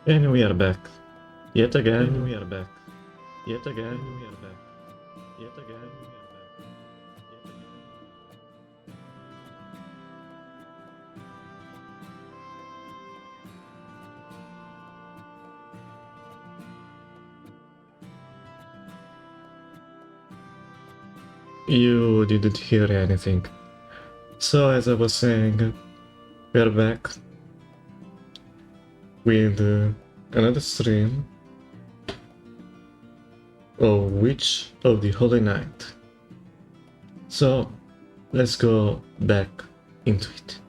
And we are back. Yet again, we are back. Yet again, we are back. Yet again, we are back. Yet again. You didn't hear anything. So, as I was saying, we are back with another stream of Witch of the Holy Night. So, let's go back into it.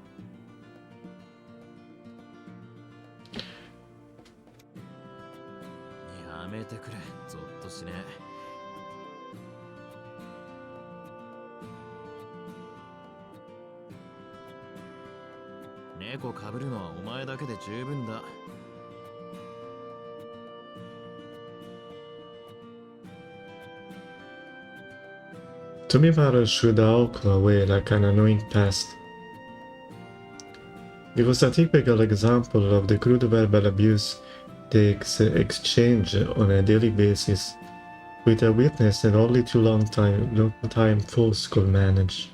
Tomimaru should walk away like an annoying pest. It was a typical example of the crude verbal abuse they exchange on a daily basis with a witness that only too long time fools could manage.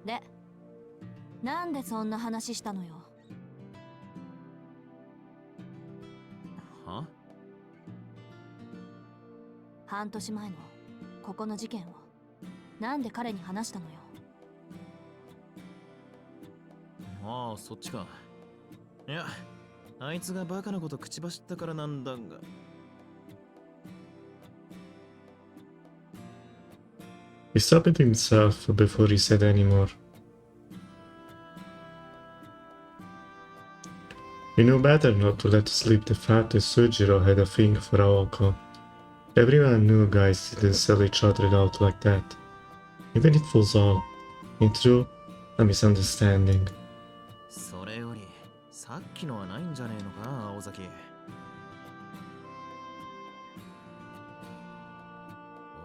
で、なんでそんな話したのよ。は？半年前のここの事件をなんで彼に話したのよ。ああ、そっちか。いや、あいつがバカなこと口走ったからなんだが。He stopped himself before he said any more. He knew better not to let slip the fact that Sujiro had a thing for Aoko. Everyone knew guys didn't sell each other out like that. Even if it was all, in truth, a misunderstanding. それより、さっきのはないんじゃねえのか、青崎。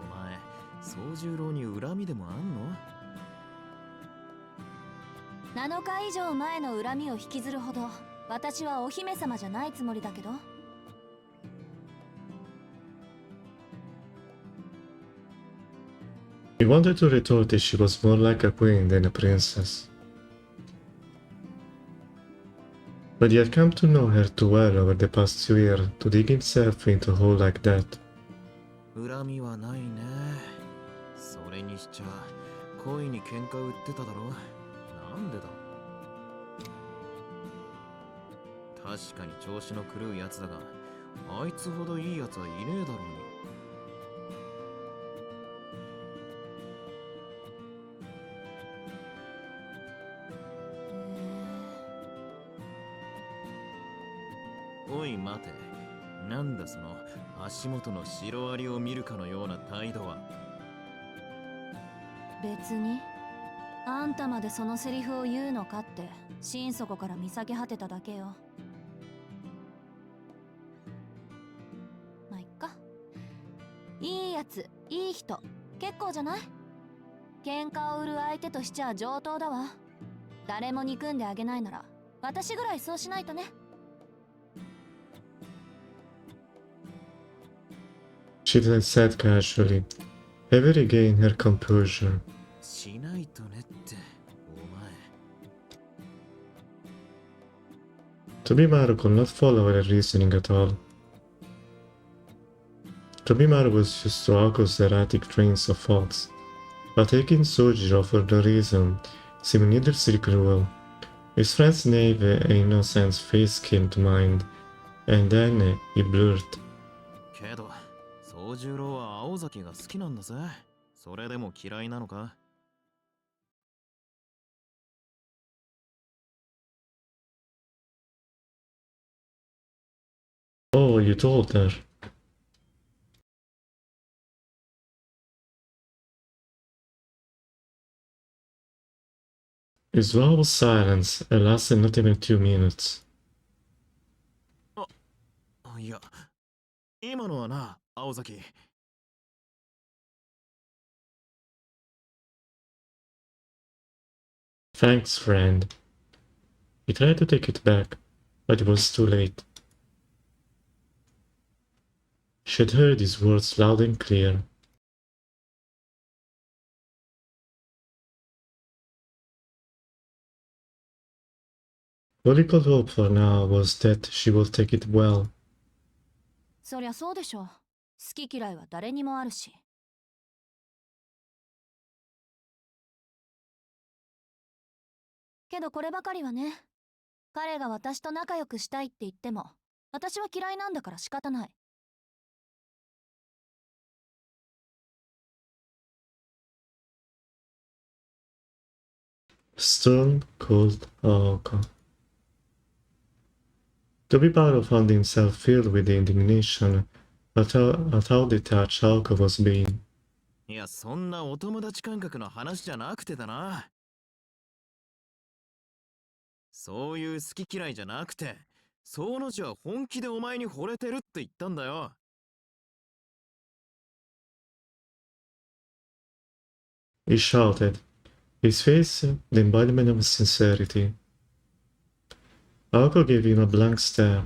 お前、宗十郎に恨みでもあんの？7日以上前の恨みを引きずるほど私はお姫様じゃないつもりだけど。He wanted to retort that she was more like a queen than a princess. But he had come to know her too well over the past 2 years to dig himself into a hole like that. 恨みはないね。それにしちゃ、恋に喧嘩売ってただろ。なんでだ。確かに調子の狂うやつだが、あいつほどいいやつはいねえだろうに。おい待て、なんだその足元のシロアリを見るかのような態度は。別にあんたまでそのセリフを言うのかって心底から見下げ果てただけよ。まあいっか。いいやつ、いい人、結構じゃない？喧嘩を売る相手としちゃ上等だわ。誰も憎んであげないなら私ぐらいそうしないとね。She then said casually, having regained her composure. しないとねって、お前。Tobimaru could not follow her reasoning at all. Tobimaru was used to Ako's erratic trains of thoughts, but taking Sojiro for no reason seemed needlessly cruel. His friend's naive and innocent face came to mind, and then he blurted. けど、宗十郎は青崎が好きなんだぜ。それでも嫌いなのか？ Oh, you told her. His vow was silence and lasted not even 2 minutes. いや、今のはな、青崎。Thanks, friend. He tried to take it back, but it was too late. She had heard his words loud and clear. All he could hope for now was that she would take it well. そりゃそうでしょ。好き嫌いは誰にもあるし。けどこればかりはね。彼が私と仲良くしたいって言っても、私は嫌いなんだから仕方ない。Stone cold Aoka. Tobibaro found himself filled with indignation at how detached Aoka was being. いや、そんなお友達感覚の話じゃなくてだな。そういう好き嫌いじゃなくて、その字は本気でお前に惚れてるって言ったんだよ。He shouted, his face the embodiment of sincerity. Aoka gave him a blank stare.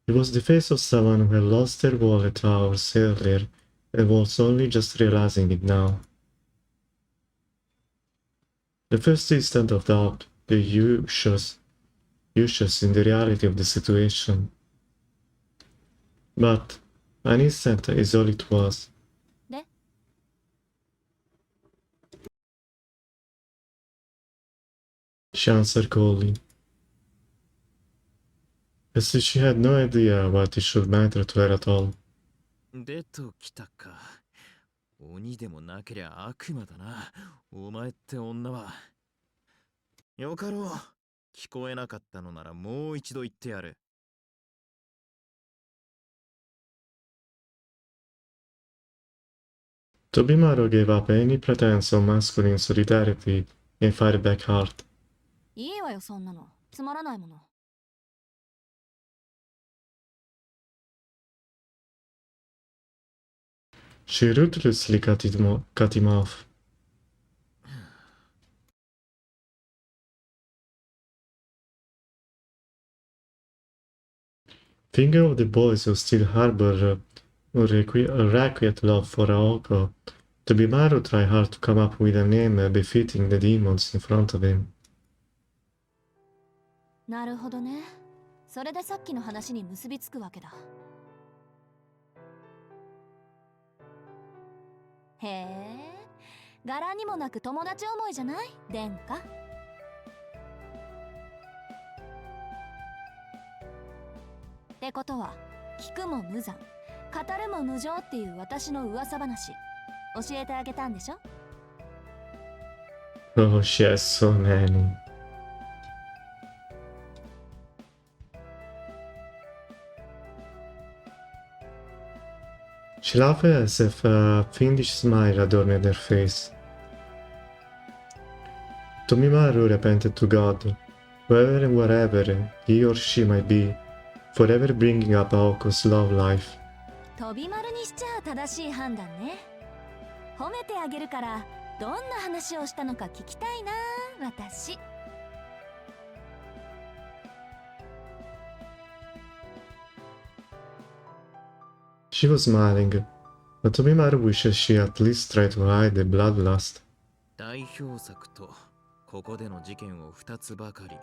It was the face of someone who had lost their wallet hours earlier and was only just realizing it now. The first instant of doubt, the useless in the reality of the situation. But an instant is all it was. で She answered coldly, as if she had no idea what it should matter to her at all. 出ときたか。鬼でもなけりゃ悪魔だな。お前って女は。よかろう。聞こえなかったのならもう一度言ってやる。Tobimaro gave up any pretense of masculine solidarity and fired back hard. いいわよ、そんなの。つまらないもの。She ruthlessly cut him off. Thinking of the boys who still harbor a requiet love for Aoko, Tobimaro tried hard to come up with a name befitting the demons in front of him. なるほどね。それでさっきの話に結びつくわけだ。へえ、柄にもなく友達思いじゃない？殿下。ってことは、聞くも無残、語るも無情っていう私の噂話、教えてあげたんでしょ？ Oh, she has so many. She laughed as if a fiendish smile adorned her face. Tomimaru repented to God, whoever and wherever he or she might be, for ever bringing up Aoko's love life. 飛び丸にしちゃ正しい判断ね。褒めてあげるから、どんな話をしたのか聞きたいな、私。She was smiling, but Tomimaru wishes she at least tried to hide the bloodlust. 代表作とここでの事件を2つばかり。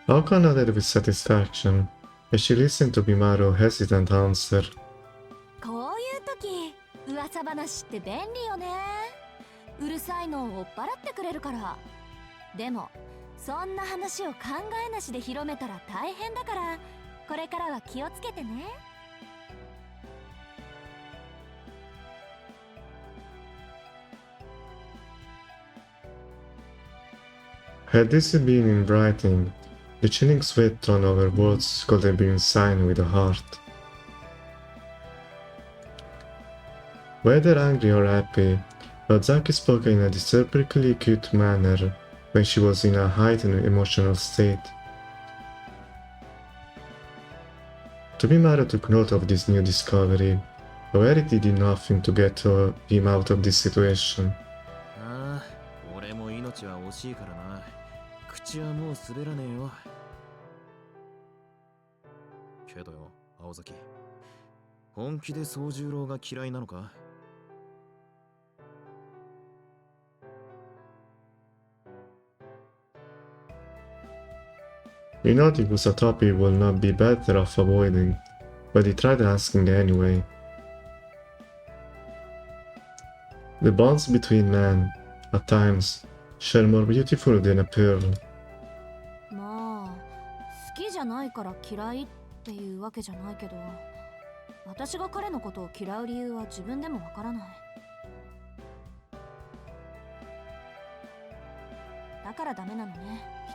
Aoka nodded with satisfaction as she listened to Tomimaru's hesitant answer. こういう時、噂話って便利よね。うるさいのを追っ払ってくれるから。でも、そんな話を考えなしで広めたら大変だから、これからは気をつけてね。Had this been in writing, the chilling sweat on our words could have been signed with a heart. Whether angry or happy, Ozaki spoke in a disturbingly acute manner when she was in a heightened emotional state. Tobimaru took note of this new discovery However, he did nothing to get him out of this situation. ああ、俺も命は惜しいからな。口はもう滑らねえよ。けどよ、青崎。本気で宗十郎が嫌いなのか？ He noted was a topic he would not be better off avoiding, but he tried asking anyway. The bonds between men, at times, share more beautiful than a pearl. まあ好きじゃないから嫌いっていうわけじゃないけど、私が彼のことを嫌う理由は自分でもわからない。だからダメなのね、きっ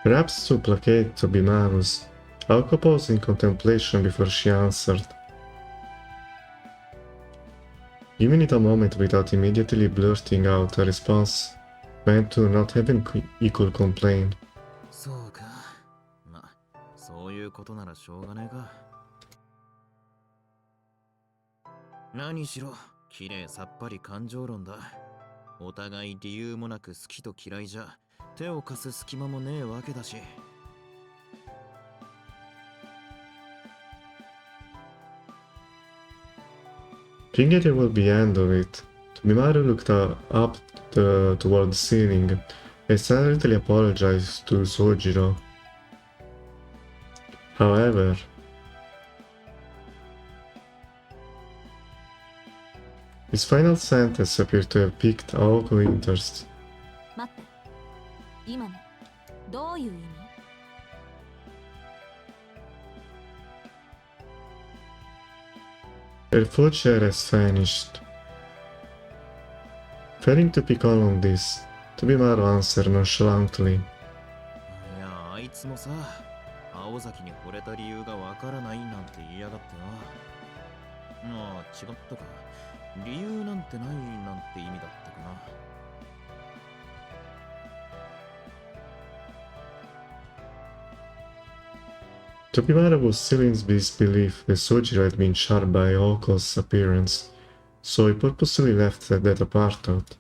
と。Perhaps to placate Tobimaru's, Aoko paused in contemplation before she answered. Giving it a moment without immediately blurting out a response meant to not having equal complain. そうか。ま、そういうことならしょうがねえか。何しろ、綺麗さっぱり感情論だ。お互い理由もなく好きと嫌いじゃ、手を貸す隙間もねえわけだし。Thinking it would be end of it, Tobimaru looked up toward the ceiling and silently apologized to Sojiro. However, his final sentence appeared to have piqued Aoko's interest. 待って、今のどういう意味？ Her food share has vanished. Failing to pick on this, Tobimaru answered nonchalantly. いや、あいつもさ、青崎に惚れた理由がわからないなんて言いやがってな。まあ、違ったか。理由なんてないなんて意味だったかな。Tobimaru was still in disbelief that Sojiro had been charmed by Aoko's appearance, so he purposely left that part out.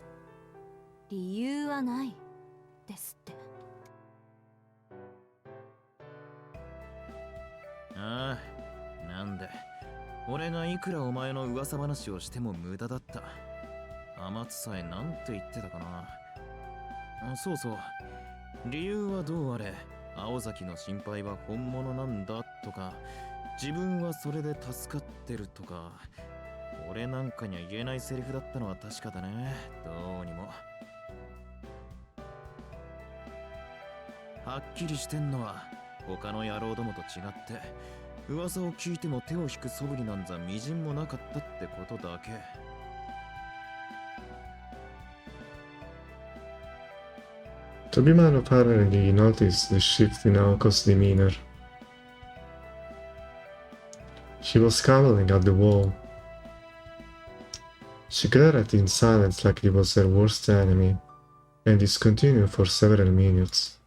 理由はないですって。ああ、なんで俺がいくらお前の噂話をしても無駄だった。天津さえなんて言ってたかな。あ、そうそう。理由はどうあれ、青崎の心配は本物なんだとか、自分はそれで助かってるとか、俺なんかには言えないセリフだったのは確かだね。どうにも。はっきりしてんのは他の野郎どもと違って噂を聞いても手を引く素振りなんざみじんもなかったってことだけ。Tobimaru apparently noticed the shift in Aoko's demeanor. She was scowling at the wall. She glared at it in silence like it was her worst enemy, and this continued for several minutes.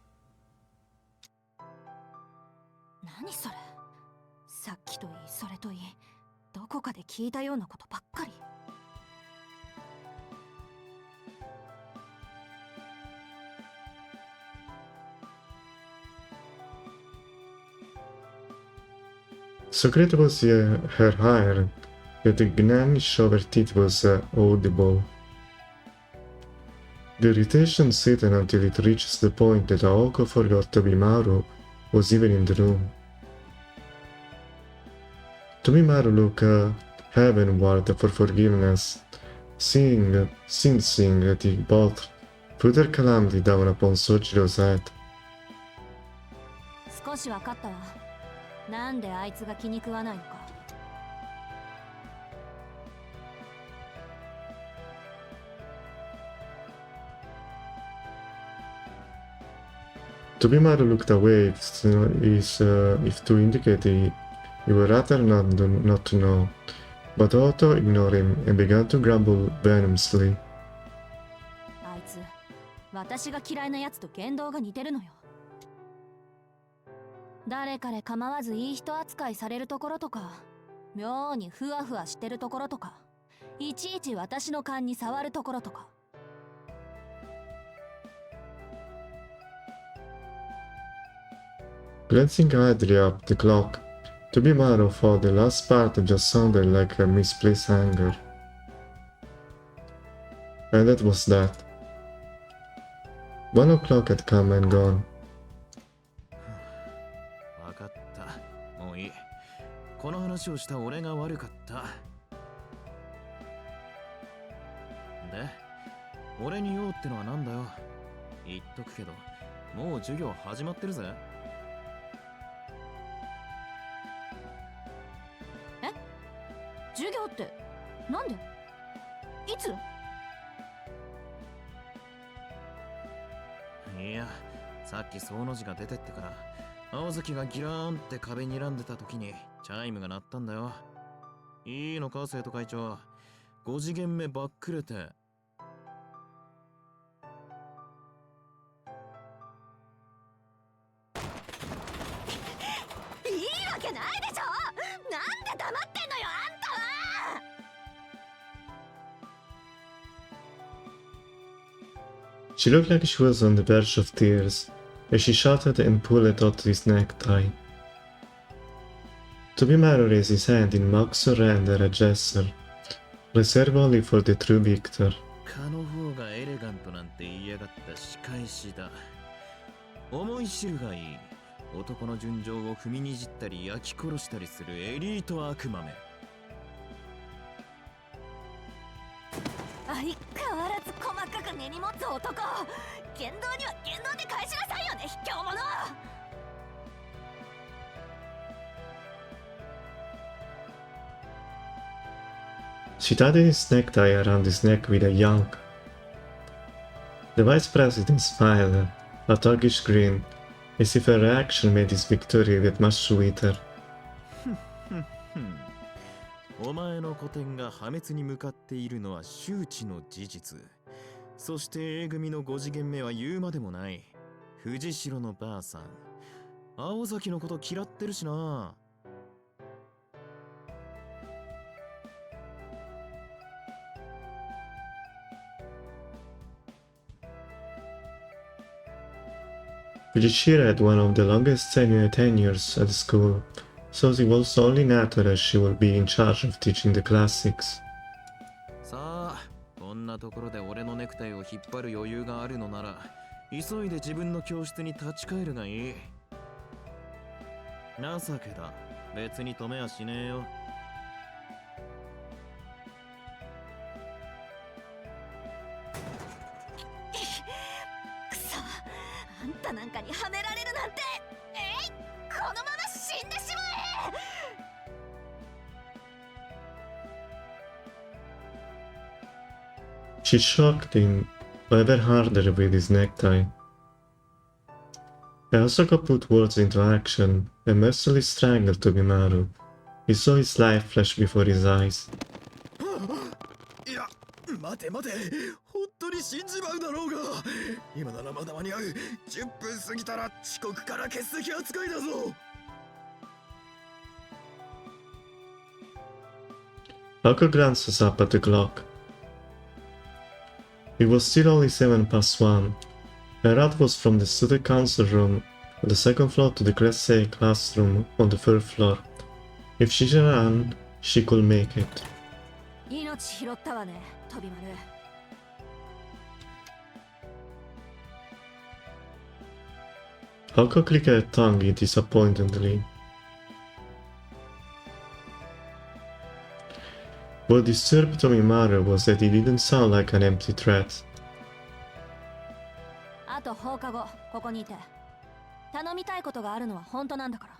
何それ？さっきといいそれといい、どこかで聞いたようなことばっかり。Secret was her hair, yet the gnanish of her teeth was audible. The irritation settled until it reached the point that Aoko forgot Tobimaru was even in the room. Tobimaru looked heavenward for forgiveness, sensing that he brought further calamity down upon Sojiro's head. 少しわかったわ。なんであいつが気に食わないのか。Tobimaru looked away if to indicate he would rather not to know, but Otto ignored him and began to grumble venomously. あいつ、私が嫌いなやつと言動が似てるのよ。 Tobimaru looked away if to indicate he would rather not to know, but Otto ignored him and began to grumble venomously. あいつ、私が嫌いなやつと言動が似てるのよ。 Tobimaru 誰彼構わずいい人扱いされるところとか、妙にふわふわしてるところとか、いちいち私の勘に触るところとか。Glancing idly up the clock, Tobimaru thought the last part just sounded like a misplaced anger. And that was that. 1 o'clock had come and gone. わかった。もういい。この話をした俺が悪かった。で、俺に用ってのはなんだよ。言っとくけど、もう授業始まってるぜ。え？授業ってなんで？いつ？いや、さっきその字が出てってから、青崎がギラーンって壁に睨んでた時にチャイムが鳴ったんだよ。いいのか、生徒会長。5次元目ばっくれて。いいわけないでしょ。なんで黙ってんのよ、あんたは。She looked like she was on the verge of tears as she shouted and pulled out his necktie. Tobimaru raised his hand in mock surrender, a gesture, reserved only for the true victor. 蚊の方がエレガントなんて言いやがった仕返しだ。思い知るがいい。男の純情を踏みにじったり焼き殺したりするエリート悪魔め。相変わらず細かく根に持つ男。言動には言動で返しなさいよね、卑怯者。She tied his necktie around his neck with a yank. The vice president smiled, a thuggish grin, as if her reaction made his victory that much sweeter. お前の古典が破滅に向かっているのは周知の事実。そして A 組の5次元目は言うまでもない。藤代のばあさん。青崎のこと嫌ってるしな。Fujishira had one of the longest tenures at the school, so it was only natural she would be in charge of teaching the classics. さあ、こんなところで俺のネクタイを引っ張る余裕があるのなら、急いで自分の教室に立ち返るがいい。情けだ。別に止めはしねえよ。くそ、あんたなんかにはめられるなんて。このまま死んでしまえ。 She shocked him ever harder with his necktie. Asaka put words into action and mercilessly strangled Tobimaru. He saw his life flash before his eyes. いや、待て待て。本当に死んじまうだろうが。今ならまだ間に合う。10分過ぎたら遅刻から欠席扱いだぞ。Aka glances up at the clock. It was still only 1:07. Her route was from the student council room on the second floor to the Class A classroom on the third floor. If she ran, she could make it. 命拾ったわね、飛び丸。Aka clicked her tongue disappointedly. What disturbed Tomimaru was that he didn't sound like an empty threat. あと放課後、ここにいて。頼みたいことがあるのは本当なんだから。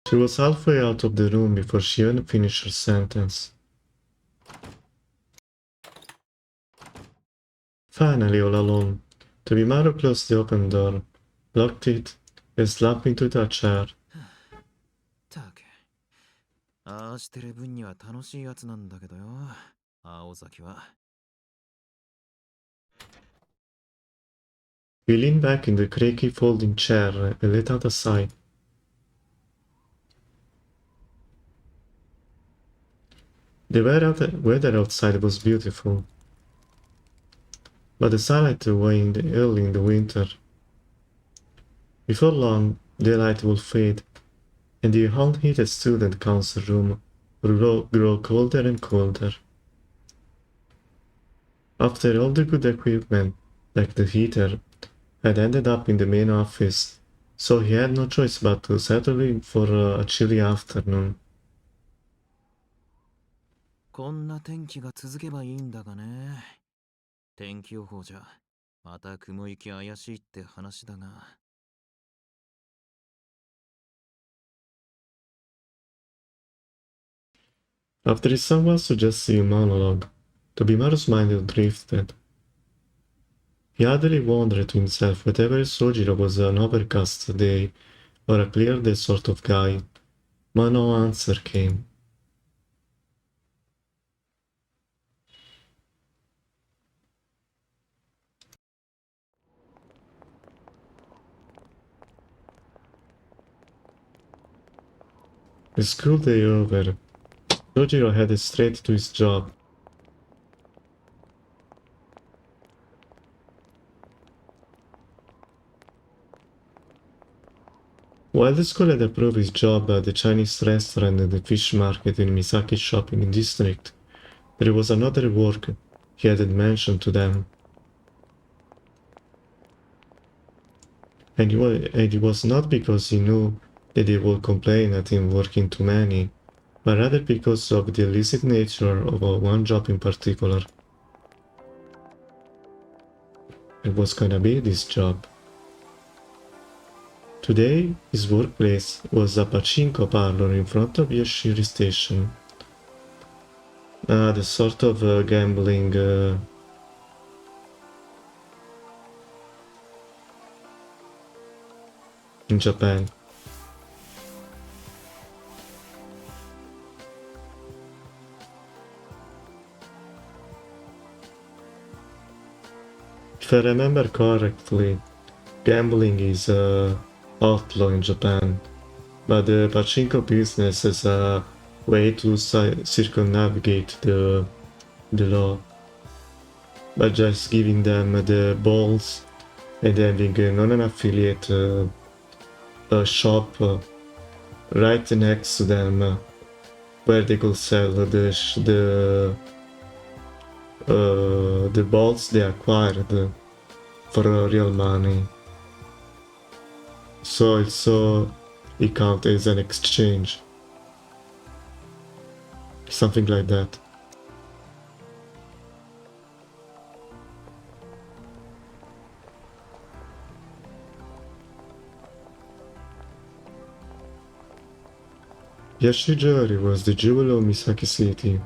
She was halfway out of the room before she even finished her sentence. Finally, all alone, Tobimaru closed the open door, locked it, and slumped into a chair. たけ。ああしてる分には楽しいやつなんだけどよ。青崎は。He leaned back in the creaky folding chair and let out a sigh. The weather outside was beautiful, but the sunlight waned early in the winter. Before long, the light would fade, and the unheated student council room would grow colder and colder. After all the good equipment, like the heater, had ended up in the main office, so he had no choice but to settle in for a chilly afternoon. こんな天気が続けばいいんだがね。天気予報じゃまた雲行き怪しいって話だが。After his somewhat suggestive monologue, Tobimaru's mind drifted. He idly wondered to himself whether Sojiro was an overcast day or a clear day sort of guy, but no answer came. The school day over, Sojiro headed straight to his job. While the school had approved his job at the Chinese restaurant and the fish market in Misaki shopping district, there was another work he hadn't mentioned to them. And it was not because he knew that they would complain at him working too many, but rather because of the illicit nature of one job in particular. It was gonna be this job. Today, his workplace was a pachinko parlor in front of Yoshiri Station. The sort of gambling in Japan. If I remember correctly, gambling is outlaw in Japan, but the pachinko business is a way to circumnavigate the law by just giving them the balls and having a non-affiliate shop right next to them where they could sell the balls they acquired for real money. So it counts as an exchange. Something like that. Yashijori was the jewel of Misaki City,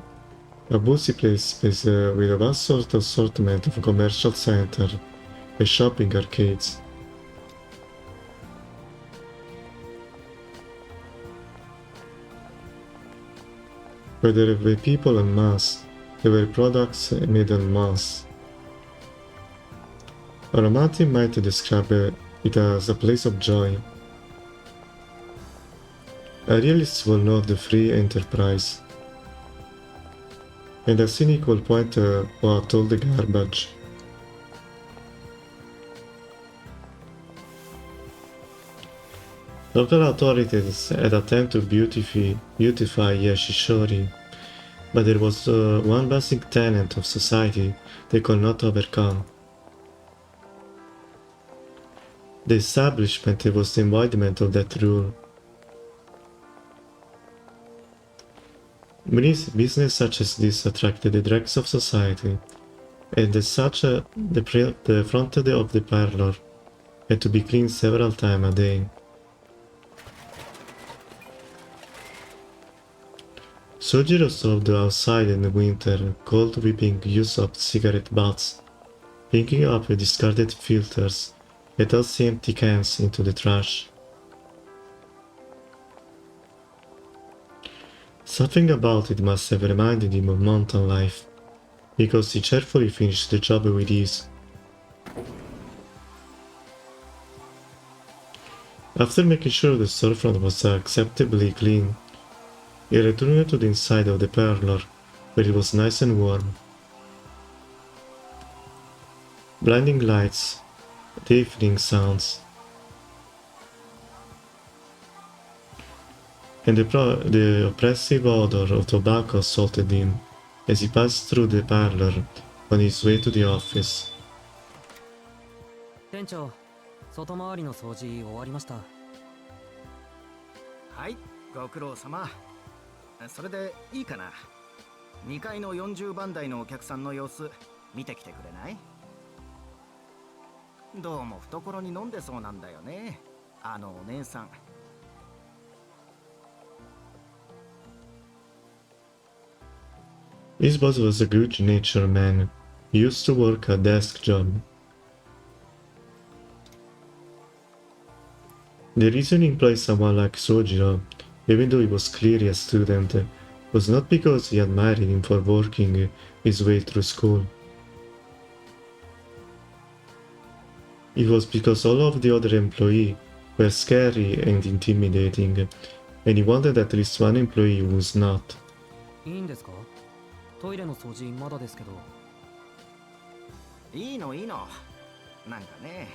a boozy place with a vast sort of assortment of commercial center and shopping arcades. Where there were people en masse, there were products made en masse. A romantic might describe it as a place of joy. A realist will know the free enterprise. And a cynic will point out all the garbage. Local authorities had attempted to beautify Yashishori, but there was one basic tenet of society they could not overcome. The establishment was the embodiment of that rule. Business such as this attracted the dregs of society, and as such the front of the parlor had to be cleaned several times a day. Sojiro stood outside in the winter, cold whipping used-up cigarette butts, picking up discarded filters and tossing empty cans into the trash. Something about it must have reminded him of mountain life, because he cheerfully finished the job with ease. After making sure the storefront was acceptably clean, he returned to the inside of the parlor, where it was nice and warm. Blinding lights, deafening sounds, and the oppressive odor of tobacco assaulted him as he passed through the parlor on his way to the office. 店長、外回りの掃除終わりました。はい、ご苦労様。それでいいかな。2階の40番台のお客さんの様子見てきてくれない？どうも懐に飲んでそうなんだよね、あのお姉さん。His boss was a good-natured man. He used to work a desk job. The reason he employed someone like Sojiro, even though he was clearly a student, was not because he admired him for working his way through school. It was because all of the other employees were scary and intimidating, and he wanted at least one employee who was not. いいんですか？トイレの掃除まだですけど。いいのいいの。なんかね、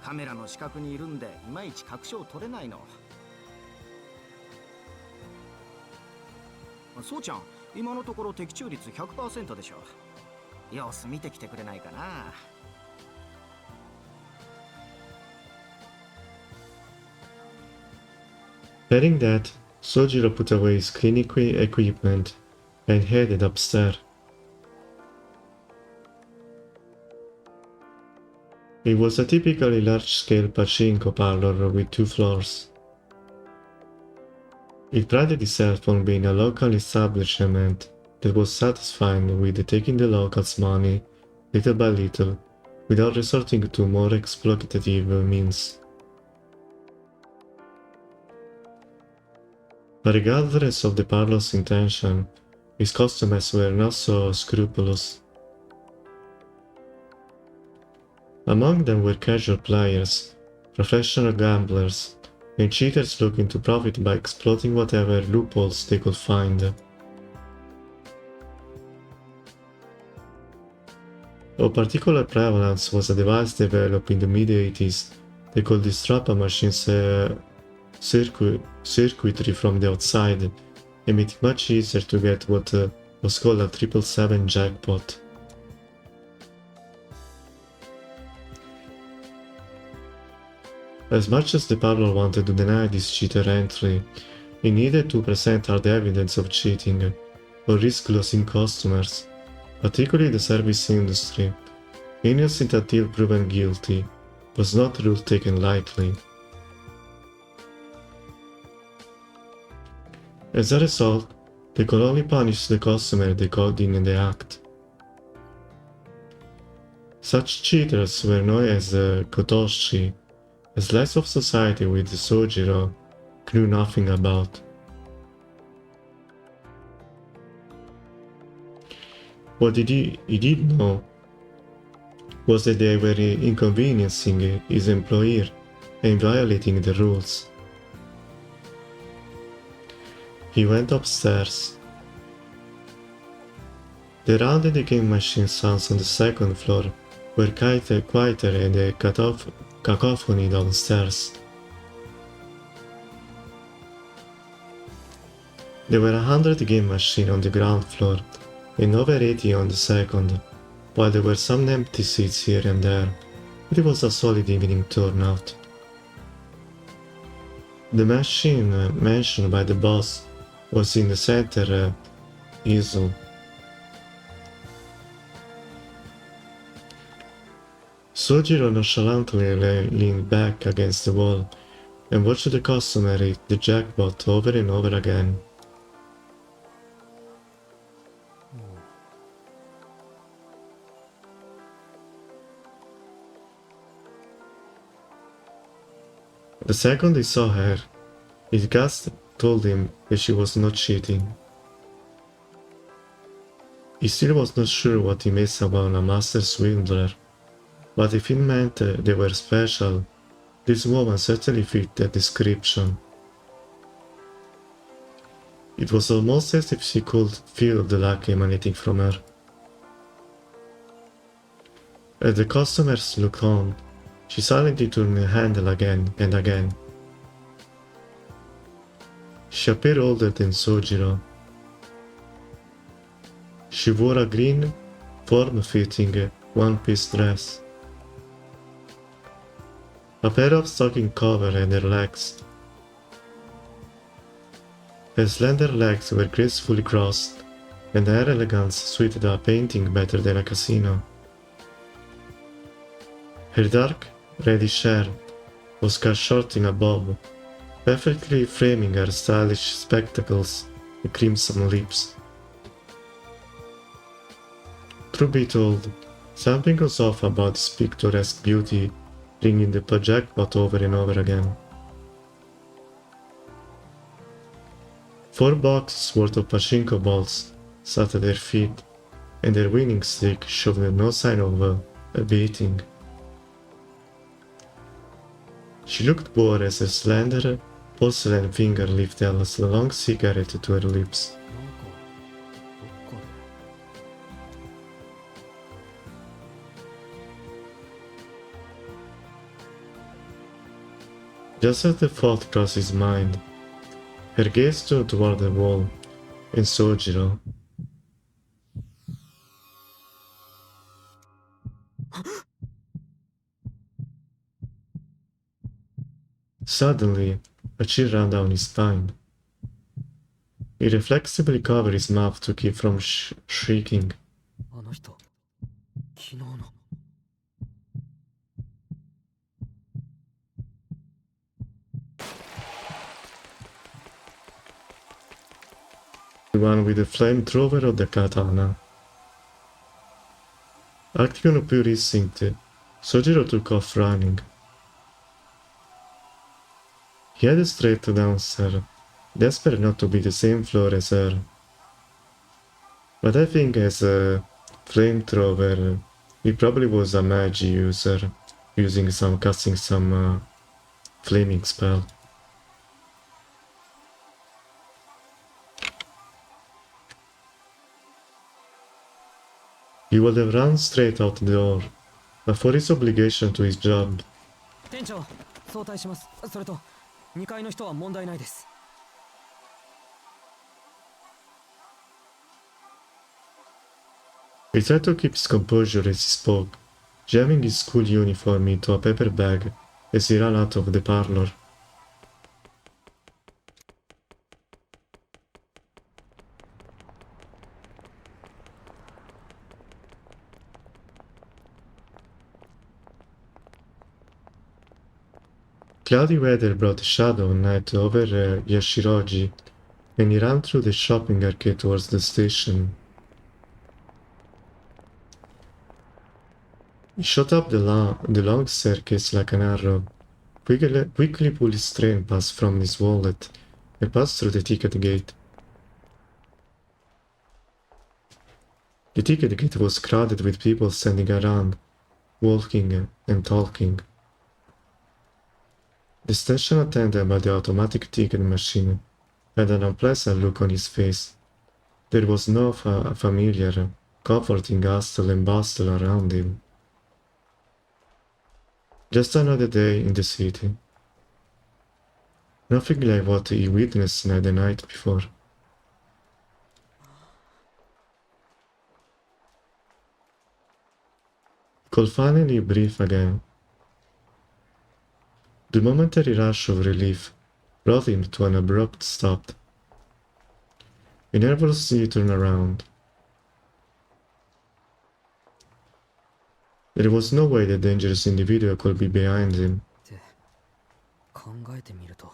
カメラの死角にいるんでいまいち確証取れないの。そうちゃん、今のところ的中率 100% でしょ。様子見てきてくれないかな。Hearing that, Sojiro put away his clinic equipment and headed upstairs. It was a typically large-scale pachinko parlor with 2 floors. It prided itself on being a local establishment that was satisfied with taking the locals' money little by little without resorting to more exploitative means. But regardless of the parlor's intention, his customers were not so scrupulous. Among them were casual players, professional gamblers, and cheaters looking to profit by exploiting whatever loopholes they could find. Of particular prevalence was a device developed in the mid-80s that could disrupt a machine's circuitry from the outside and made it much easier to get what was called a 777 jackpot. As much as the parlor wanted to deny this cheater entry, it needed to present hard evidence of cheating, or risk losing customers, particularly the service industry, innocent until proven guilty, was not a rule taken lightly. As a result, they could only punish the customer they caught in the act. Such cheaters were known as kotoshi, a slice of society which Sojiro knew nothing about. What he did know was that they were inconveniencing his employer and violating the rules. He went upstairs. The round and the game machine sounds on the second floor were quieter and a cacophony downstairs. There were 100 game machines on the ground floor and over 80 on the second, while there were some empty seats here and there, but it was a solid evening turnout. The machine mentioned by the boss was in the center easel. Sojiro nonchalantly leaned back against the wall and watched the customer hit the jackpot over and over again. The second he saw her, his gut told him that she was not cheating. He still was not sure what he missed about a master swindler, but if it meant they were special, This woman certainly fit that description. It was almost as if she could feel the luck emanating from her. As the customers looked on, she silently turned the handle again and again. She appeared older than Sojiro. She wore a green, form-fitting, one-piece dress. A pair of stockings covered her legs. Her slender legs were gracefully crossed, and her elegance suited a painting better than a casino. Her dark, reddish hair was cut short in a bob, perfectly framing her stylish spectacles and crimson lips. Truth be told, something was off about this picturesque beauty, ringing the jackpot over and over again. 4 boxes worth of pachinko balls sat at her feet, and her winning streak showed no sign of abating. She looked bored as her slender, porcelain finger lifted a long cigarette to her lips. なんかどっかで Just as the thought crossed his mind, her gaze turned toward the wall, and Sojiro. Suddenly, a chill ran down his spine. He reflexively covered his mouth to keep from shrieking. あの人昨日の The one with the flamethrower or the katana. Acting on pure instinct, Sojiro took off running. He headed straight downstairs, desperate not to be the same floor as her. But I think as a flamethrower, he probably was a magic user, casting some flaming spell. He would have run straight out the door, but for his obligation to his job, 店長早退します。それと2階の人は問題ないです。 he tried to keep his composure as he spoke, jamming his school uniform into a paper bag as he ran out of the parlor. Cloudy weather brought a shadow of night over Yashiroji, and he ran through the shopping arcade towards the station. He shot up the long staircase like an arrow, quickly pulled his train pass from his wallet, and passed through the ticket gate. The ticket gate was crowded with people standing around, walking and talking. The station attendant by the automatic ticket machine had an unpleasant look on his face. There was no familiar, comforting hustle and bustle around him. Just another day in the city. Nothing like what he witnessed the night before. He could finally breathe again. The momentary rush of relief brought him to an abrupt stop. He nervously turned around. There was no way the dangerous individual could be behind him. って考えてみると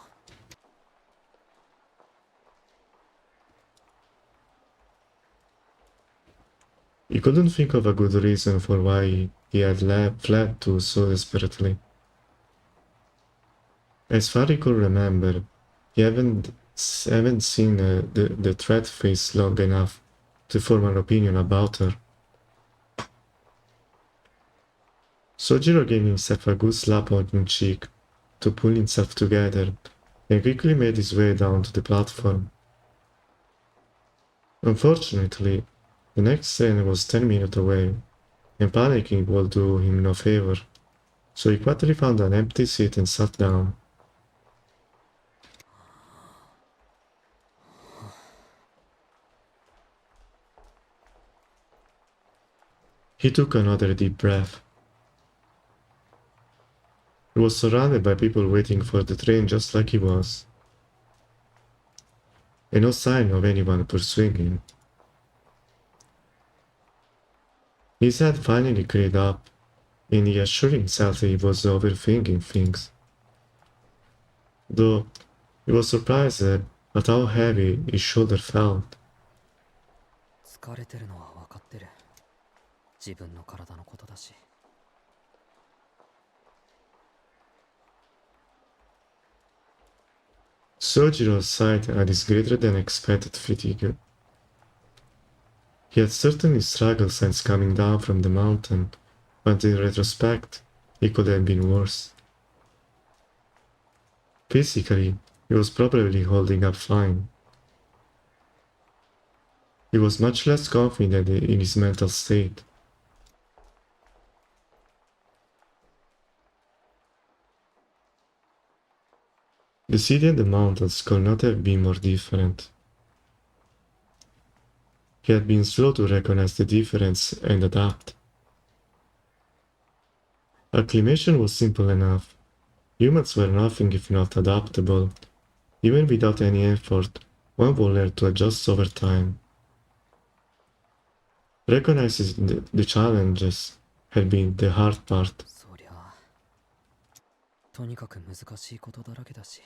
He couldn't think of a good reason for why he had fled to so desperately. As far as he could remember, he haven't seen the threat face long enough to form an opinion about her. Sojiro gave himself a good slap on the cheek to pull himself together and quickly made his way down to the platform. Unfortunately, the next train was 10 minutes away, and panicking would do him no favor, so he quickly found an empty seat and sat down. He took another deep breath. He was surrounded by people waiting for the train just like he was, and no sign of anyone pursuing him. His head finally cleared up, and he assured himself that he was overthinking things. Though he was surprised at how heavy his shoulder felt. 疲れてるのは分かってる。自分の体のことだし。Sojiro sighed at his greater than expected fatigue. He had certainly struggled since coming down from the mountain, but in retrospect, it could have been worse. Physically, he was probably holding up fine. He was much less confident in his mental state. The city and the mountains could not have been more different. He had been slow to recognize the difference and adapt. Acclimation was simple enough. Humans were nothing if not adaptable. Even without any effort, one would learn to adjust over time. Recognizing the challenges had been the hard part. そりゃあとにかく難しいことだらけだし。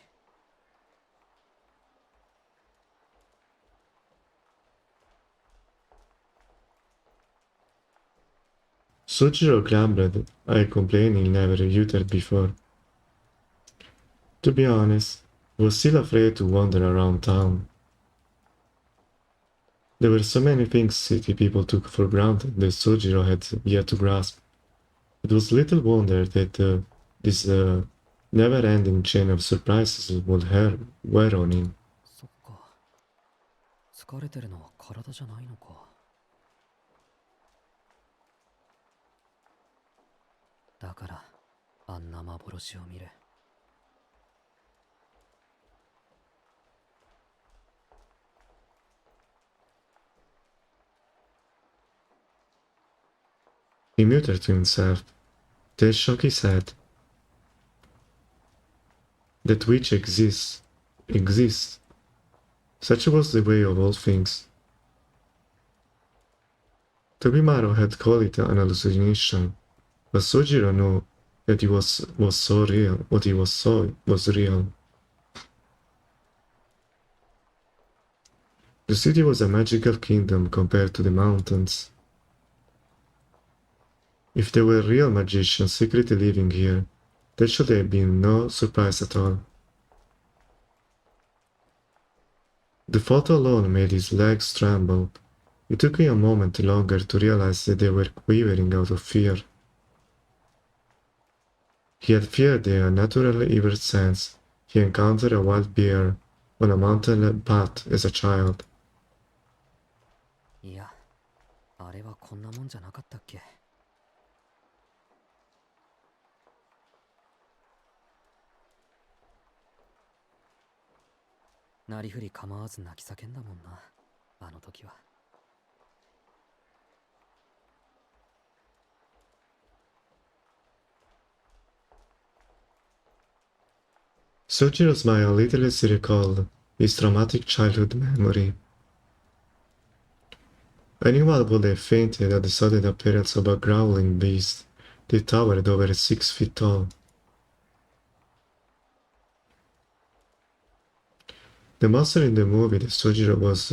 Sojiro grumbled, a complaint he never uttered before. To be honest, he was still afraid to wander around town. There were so many things city people took for granted that Sojiro had yet to grasp. It was little wonder that this never-ending chain of surprises would wear on him. そっか。疲れてるのは体じゃないのか。だからあんな幻を見る。He muttered to himself, then shook his head. That which exists, exists. Such was the way of all things. Tobimaro had called it an hallucination, but Sojiro knew that it was so real, what he saw was real. The city was a magical kingdom compared to the mountains. If there were real magicians secretly living here, that should have been no surprise at all. The thought alone made his legs tremble. It took him a moment longer to realize that they were quivering out of fear. He had feared the unnatural ever since he encountered a wild bear on a mountain path as a child. いや、あれはこんなもんじゃなかったっけ。なりふり構わず泣き叫んだもんな、あの時は。Sojiro smiled a little as he recalled his traumatic childhood memory. Anyone would have fainted at the sudden appearance of a growling beast that towered over 6 feet tall. The monster in the movie that Sojiro was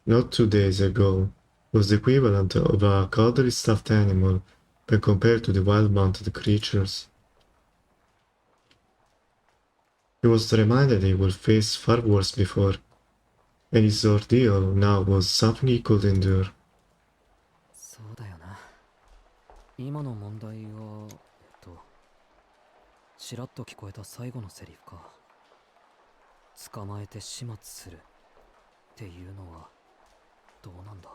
not 2 days ago was the equivalent of a cuddly stuffed animal when compared to the wild mounted creatures. He was reminded that he would face far worse before, and his ordeal now was something he could endure. そうだよな。今の問題は、ちらっと聞こえた最後のセリフか。捕まえて始末するっていうのはどうなんだ。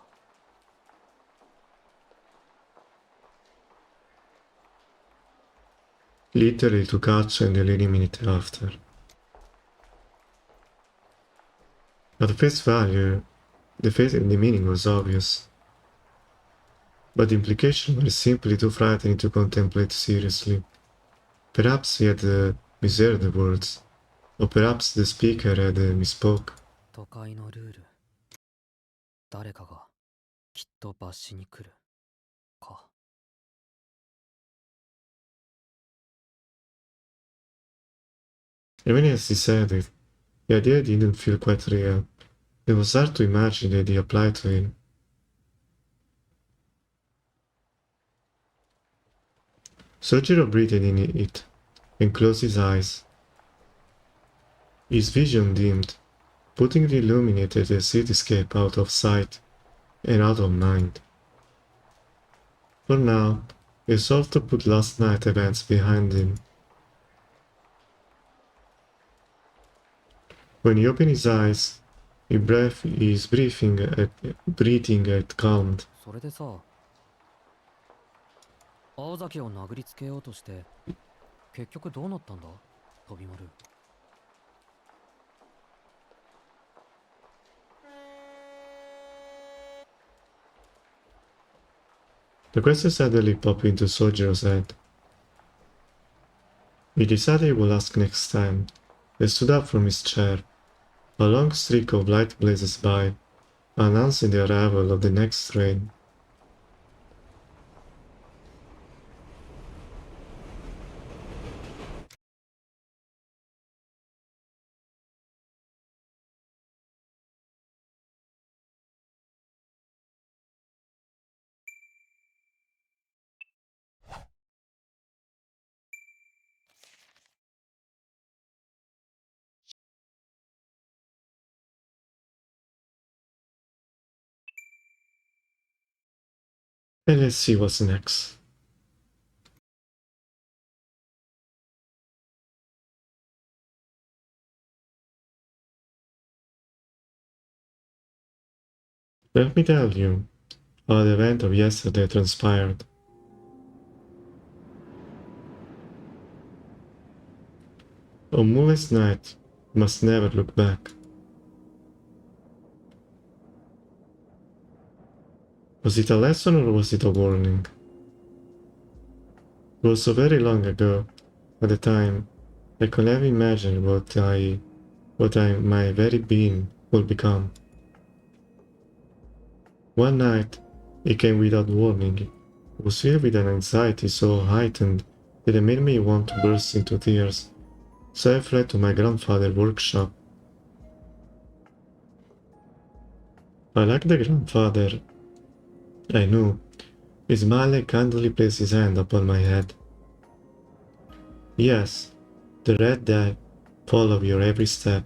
Literally to catch and eliminate after. At face value, the meaning was obvious, but the implications were simply too frightening to contemplate seriously. Perhaps he had misheard the words, or perhaps the speaker had misspoke. 都会のルール。誰かがきっと罰しに来るか。Even as he said it, the idea didn't feel quite real. It was hard to imagine that it applied to him. Sojiro breathed in it and closed his eyes. His vision dimmed, putting the illuminated cityscape out of sight and out of mind. For now, he resolved to put last night's events behind him. When he opened his eyes, his breathing had calmed. それでさ、青崎を殴りつけようとして結局どうなったんだ、飛び丸。The question suddenly popped into Sojiro's head. He decided he would ask next time. He stood up from his chair. A long streak of light blazes by, announcing the arrival of the next train. And let's see what's next. Let me tell you how the event of yesterday transpired. On moonless night, you must never look back. Was it a lesson or was it a warning? It was so very long ago. At the time, I could never imagine my very being would become. One night, it came without warning. It was filled with an anxiety so heightened that it made me want to burst into tears. So I fled to my grandfather's workshop. Like the grandfather I knew, he smiled and kindly placed his hand upon my head. Yes, the red dye followed your every step.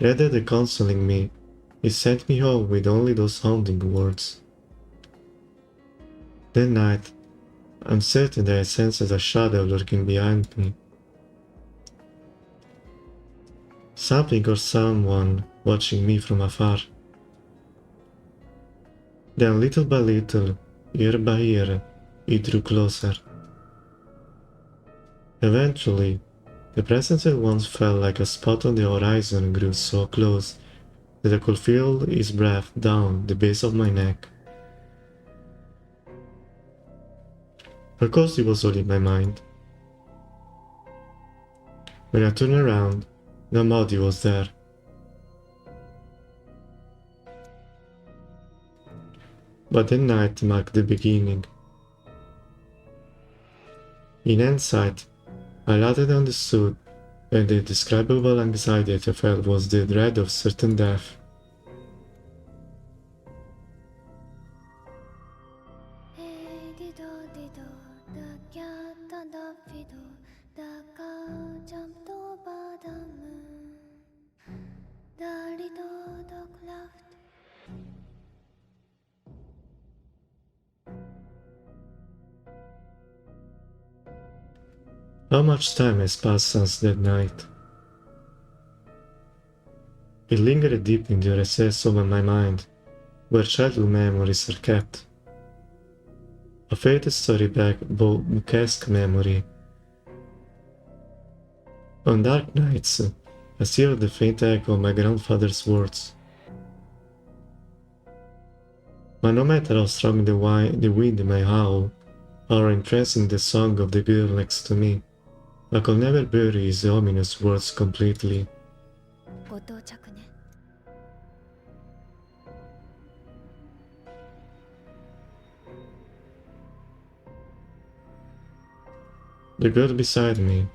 Rather than consoling me, he sent me home with only those haunting words. That night, I'm certain that I sensed a shadow lurking behind me. Something or someone watching me from afar. Then little by little, year by year, it drew closer. Eventually, the presence that once felt like a spot on the horizon grew so close that I could feel his breath down the base of my neck. Of course it was all in my mind. When I turned around, nobody was there. But that night marked the beginning. In hindsight, I later understood that the indescribable anxiety that I felt was the dread of certain death. How much time has passed since that night? It lingered deep in the recess of my mind, where childhood memories are kept. A faded storybook bouquesque memory. On dark nights, I still hear the faint echo of my grandfather's words. But no matter how strong the wind may howl, or entrancing the song of the girl next to me, I could never bury his ominous words completely. ご到着ね。 The girl beside me.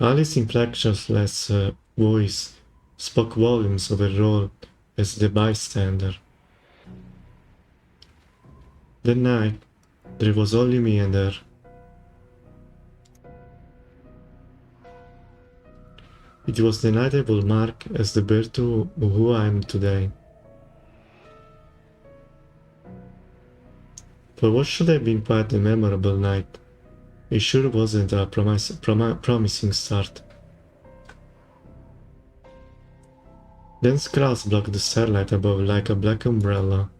Alice's inflectionless voice spoke volumes of her role as the bystander. That night, there was only me and her. It was the night I will mark as the birth to who I am today. For what should have been quite a memorable night, it sure wasn't a promising start. Dense clouds blocked the starlight above like a black umbrella.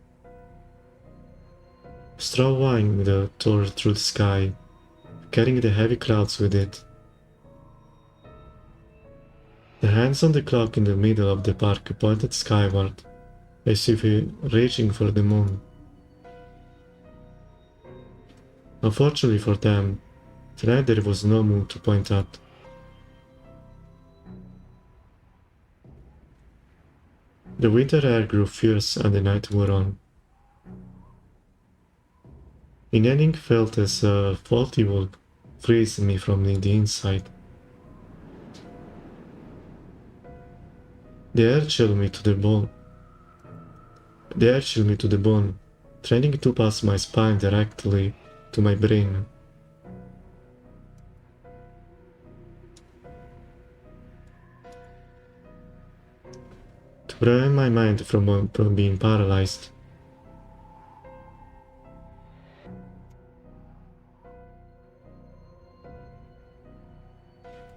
Straw wind tore through the sky, carrying the heavy clouds with it. The hands on the clock in the middle of the park pointed skyward, as if reaching for the moon. Unfortunately for them, tonight there was no moon to point at. The winter air grew fierce and the night wore on. Inhaling felt as faulty would freeze me from the inside. The air chilled me to the bone. Training to pass my spine directly to my brain. To prevent my mind from being paralyzed.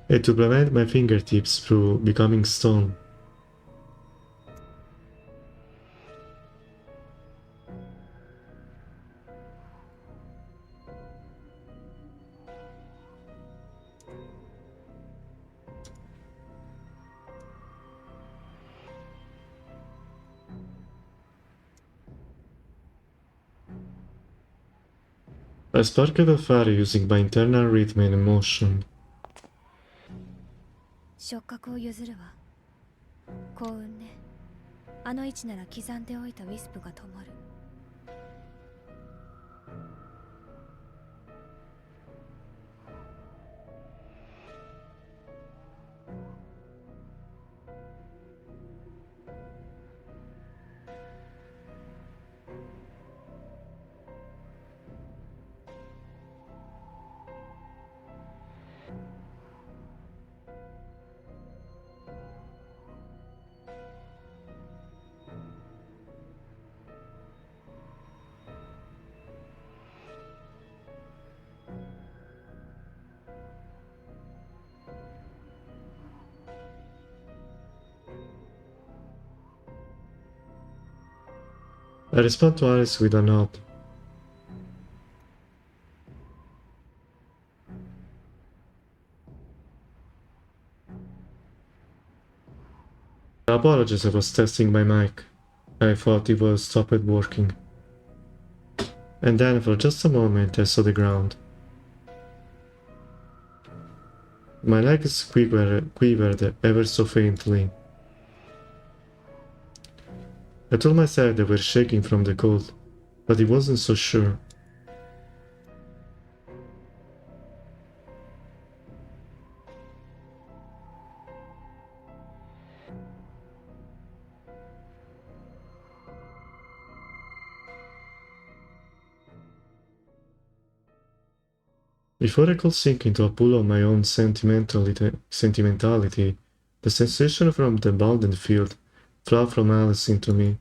And to prevent my fingertips from becoming stone. I sparkled a fire using my internal rhythm and emotion. 触覚を譲るわ。幸運ね。あの位置なら刻んでおいたウィスプが灯る。I respond to Alice with a nod. I apologize, I was testing my mic. I thought it was stopped working. And then for just a moment I saw the ground. My legs quivered ever so faintly. I told myself they were shaking from the cold, but it wasn't so sure. Before I could sink into a pool of my own sentimentality, the sensation from the abandoned field flowed from Alice into me.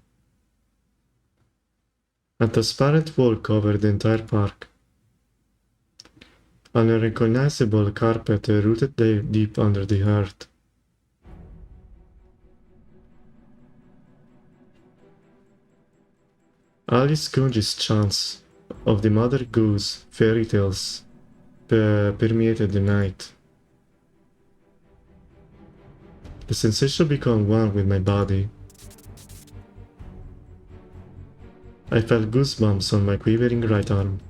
A transparent wall covered the entire park, an unrecognizable carpet rooted deep under the earth. Alice Kunji's chants of the Mother Goose fairy tales permeated the night. The sensation became one with my body. I felt goosebumps on my quivering right arm.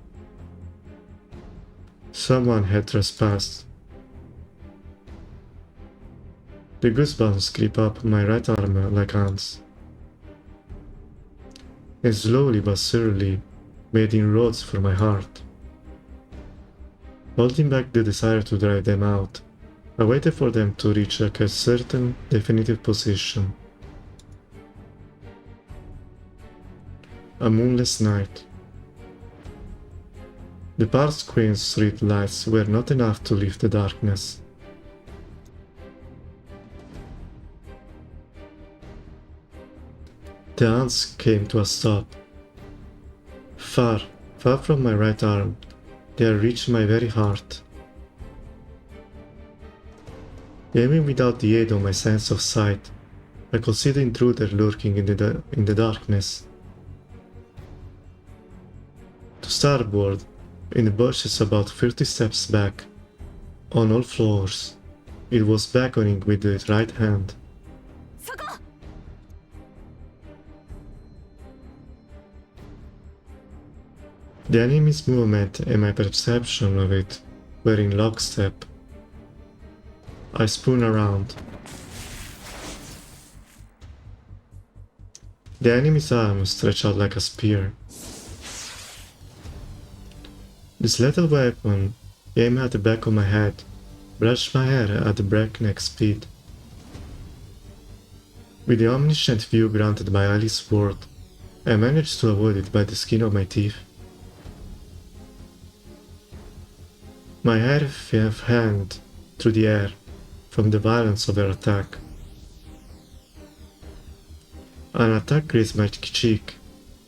Someone had trespassed. The goosebumps creep up my right arm like ants, and slowly but surely made inroads for my heart. Holding back the desire to drive them out, I waited for them to reach a certain definitive position. A moonless night. The Park's Queen street lights were not enough to lift the darkness. The ants came to a stop. Far, far from my right arm, they had reached my very heart. Aiming without the aid of my sense of sight, I could see the intruder lurking in the darkness. To starboard, in the bushes about 30 steps back, on all floors, it was beckoning with the right hand. The enemy's movement and my perception of it were in lockstep. I spun around. The enemy's arm stretched out like a spear. This lethal weapon, aimed at the back of my head, brushed my hair at a breakneck speed. With the omniscient view granted by Alice's word, I managed to avoid it by the skin of my teeth. My hair fanned through the air from the violence of her attack. An attack grazed my cheek,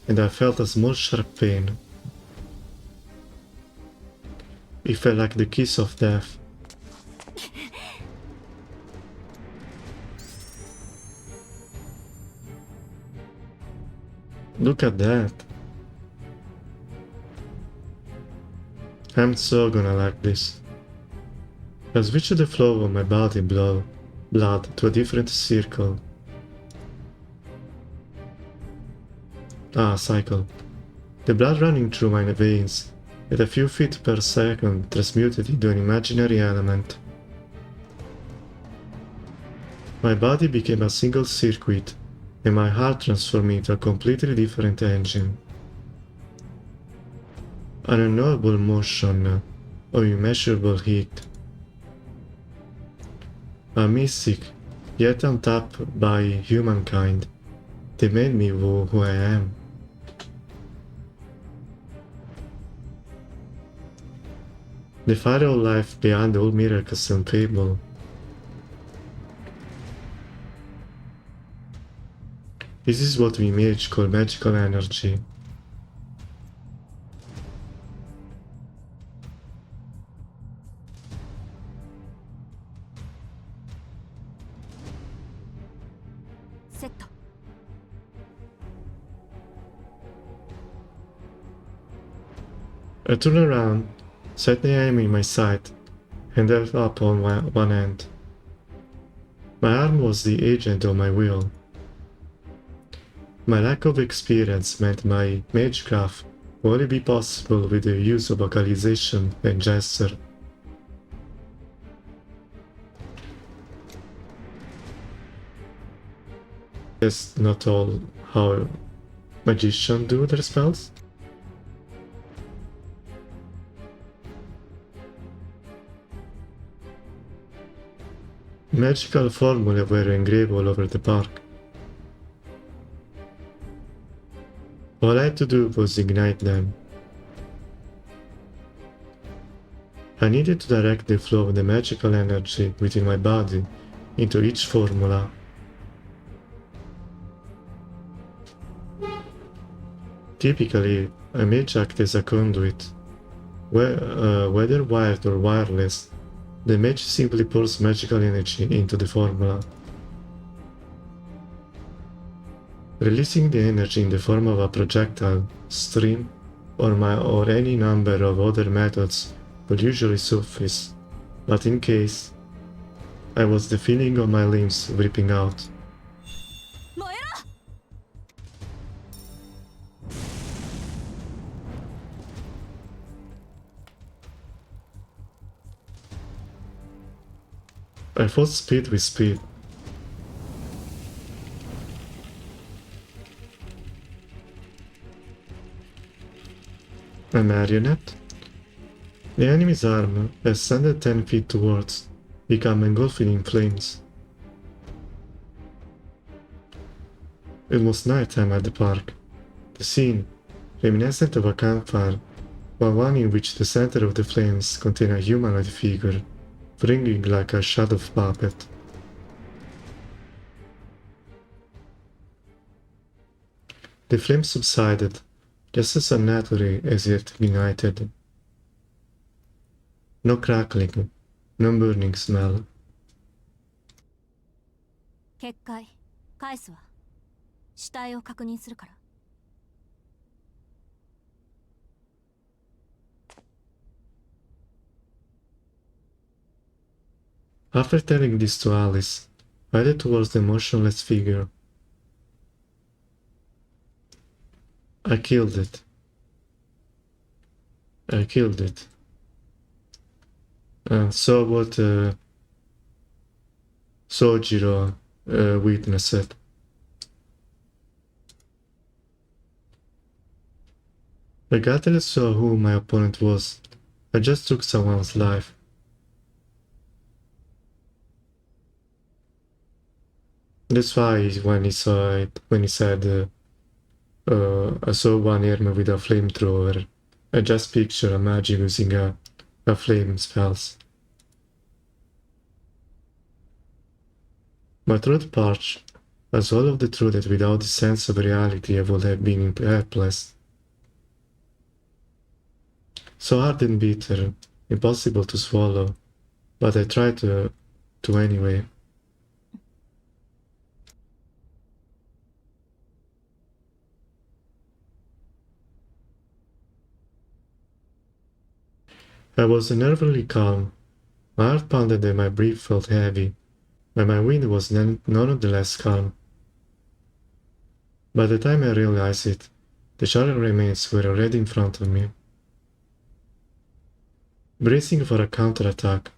and I felt a small sharp pain. It felt like the kiss of death. Look at that. I'm so gonna like this. I switched the flow of my body blood to a different circle. Cycle. The blood running through my veins at a few feet per second transmuted into an imaginary element. My body became a single circuit, and my heart transformed into a completely different engine. An unknowable motion of immeasurable heat. A mystic, yet untapped by humankind, that made me who I am. The fire of life beyond all miracles and fable. This is what we mage call magical energy. I turned around, set the aim in my sight, and held up on one hand. My arm was the agent of my will. My lack of experience meant my magecraft would only be possible with the use of vocalization and gesture. That's not all how magicians do their spells. Magical formulae were engraved all over the park. All I had to do was ignite them. I needed to direct the flow of the magical energy within my body into each formula. Typically, a mage acts as a conduit, Whether wired or wireless, the mage simply pours magical energy into the formula, releasing the energy in the form of a projectile, stream, or any number of other methods would usually suffice, but in case, I was the feeling of my limbs ripping out. 燃えろ I fought speed with speed. A marionette? The enemy's arm ascended 10 feet towards, become engulfed in flames. It was nighttime at the park. The scene, reminiscent of a campfire, but one in which the center of the flames contained a humanoid figure, writhing like a shadow puppet. The flames subsided, just as unnaturally as it ignited. No crackling, no burning smell. 結界返すわ死体を確認するから After telling this to Alice, I headed towards the motionless figure. I killed it. I killed it. Saw what Sojiro witnessed. Regardless of who my opponent was, I just took someone's life. That's why when he said I saw one arm with a flamethrower, I just picture a mage using a flame spells. My throat parched, I swallowed the truth that without the sense of reality I would have been helpless. So hard and bitter, impossible to swallow, but I tried to anyway. I was nervously calm. My heart pounded and my breath felt heavy, but my wind was none of the less calm. By the time I realized it, the charred remains were already in front of me. Bracing for a counterattack,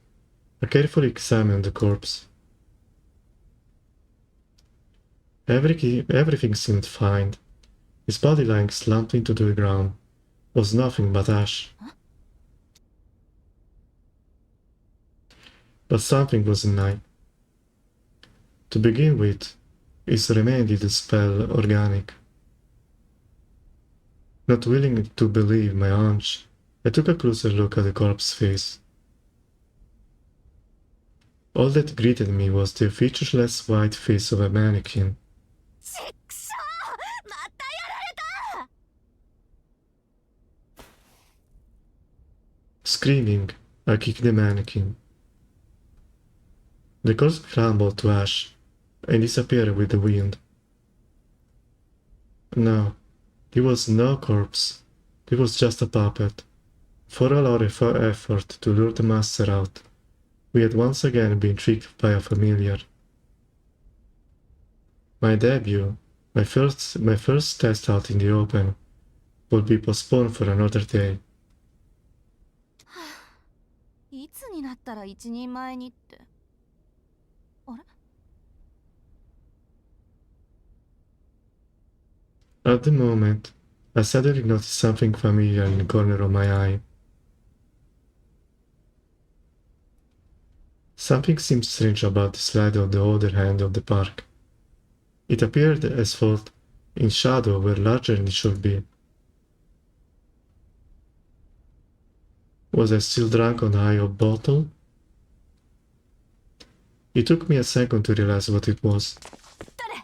I carefully examined the corpse. Everything seemed fine. His body lying slumped into the ground was nothing but ash. But something wasn't right. To begin with, his remain did spell organic. Not willing to believe my hunch, I took a closer look at the corpse's face. All that greeted me was the featureless white face of a mannequin. ちっくしょうまたやられた Screaming, I kicked the mannequin. The corpse crumbled to ash and disappeared with the wind. No, it was no corpse. It was just a puppet. For all our effort to lure the master out, we had once again been tricked by a familiar. My debut, my first test out in the open, would be postponed for another day. いつになったら一人前にってあれ At the moment, I suddenly noticed something familiar in the corner of my eye. Something seemed strange about the slide of the other hand of the park. It appeared as though in shadow were larger than it should be. Was I still drunk on the eye of bottle? It took me a second to realize what it was. 誰 I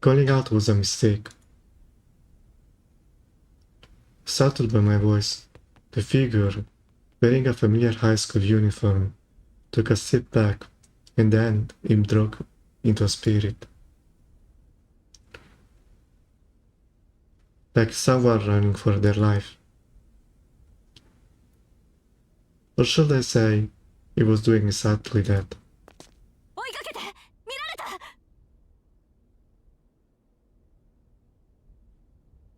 Calling out was a mistake. Startled by my voice, the figure, wearing a familiar high school uniform, took a step back, and then it broke into a spirit. Like someone running for their life. Or should I say, it was doing exactly that. 追いかけて、見られた。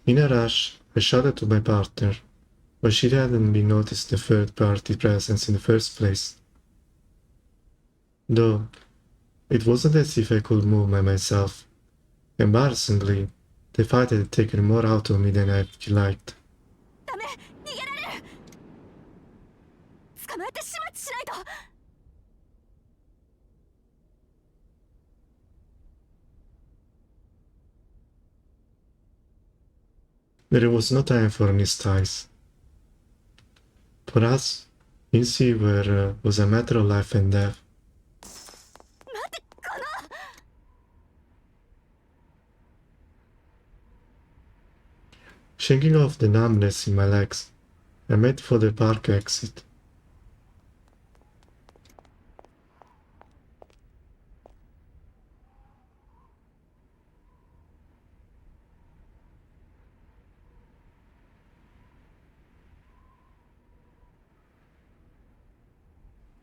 In a rush, I shouted to my partner, but she hadn't been noticed the third-party presence in the first place. Though, it wasn't as if I could move by myself. Embarrassingly, the fight had taken more out of me than I liked. ダメ、逃げられる。捕まえて始末しないと。 There was no time for missed ties. For us, in Seaware was a matter of life and death. 待って、この。 Shaking off the numbness in my legs, I made for the park exit.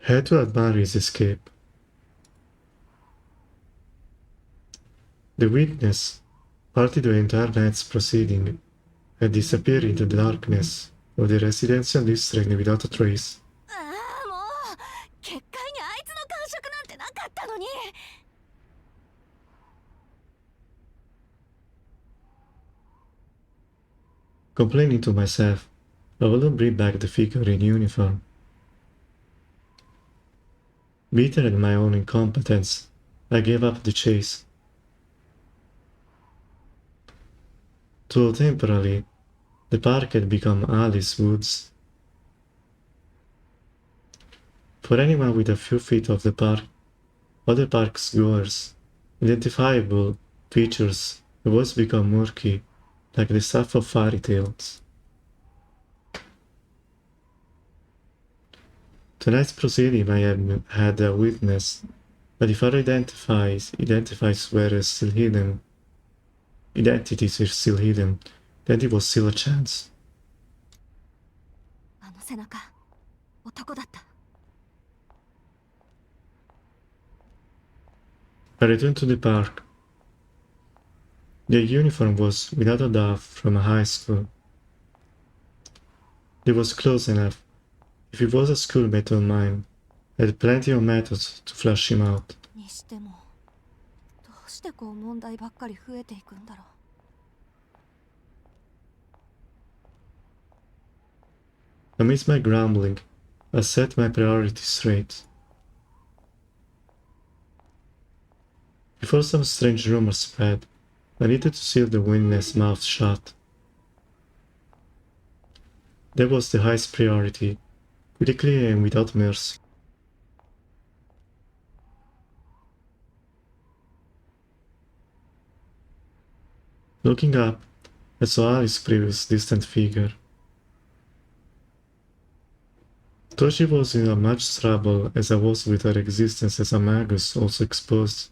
I had to admire his escape. The witness, party to the entire night's proceeding, had disappeared into the darkness of the residential district without a trace. ああ、もう結界にあいつの感触なんてなかったのに。 Complaining to myself, I wouldn't bring back the figure in uniform. Bitter at my own incompetence, I gave up the chase. Though temporarily, the park had become Alice Woods. For anyone with a few feet of the park, other park's goers, identifiable features have always become murky, like the stuff of fairy tales. Tonight's proceeding may have had a witness, but if other identities were still hidden, then it was still a chance. あの背中、男だった。 I returned to the park. The uniform was without a doubt from a high school. It was close enough. If it was a schoolmate of mine, I had plenty of methods to flush him out. にしても、どうしてこう問題ばっかり増えていくんだろう。 Amidst my grumbling, I set my priorities straight. Before some strange rumors spread, I needed to seal the witness' mouth shut. That was the highest priority, quickly and without mercy. Looking up, I saw Alice's previous distant figure. Though she was in as much trouble as I was with her existence as a magus also exposed,